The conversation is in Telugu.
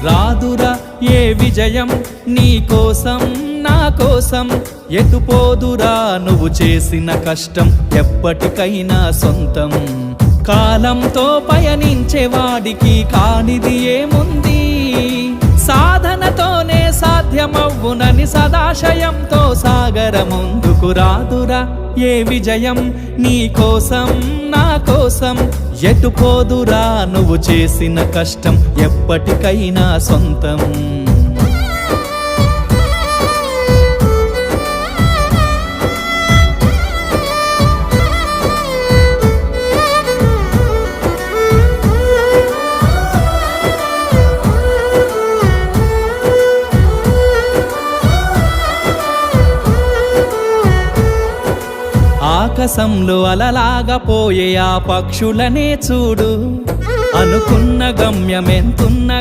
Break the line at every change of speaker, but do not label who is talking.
రాదురా ఏ విజయం నీ కోసం నా కోసం, ఎటుపోదురా నువ్వు చేసిన కష్టం ఎప్పటికైనా సొంతం. కాలంతో పయనించే వాడికి కానిది ఏముంది, సాధనతోనే సాధ్యమవ్వునని సదాశయంతో సాగర ముందుకు. రాదురా ఏ విజయం నీ కోసం నా కోసం, ఎటుపోదురా నువ్వు చేసిన కష్టం ఎప్పటికైనా సొంతం. ఆకాశంలో అలలాగా పోయే ఆ పక్షులనే చూడు, అనుకున్న గమ్యమెంతున్న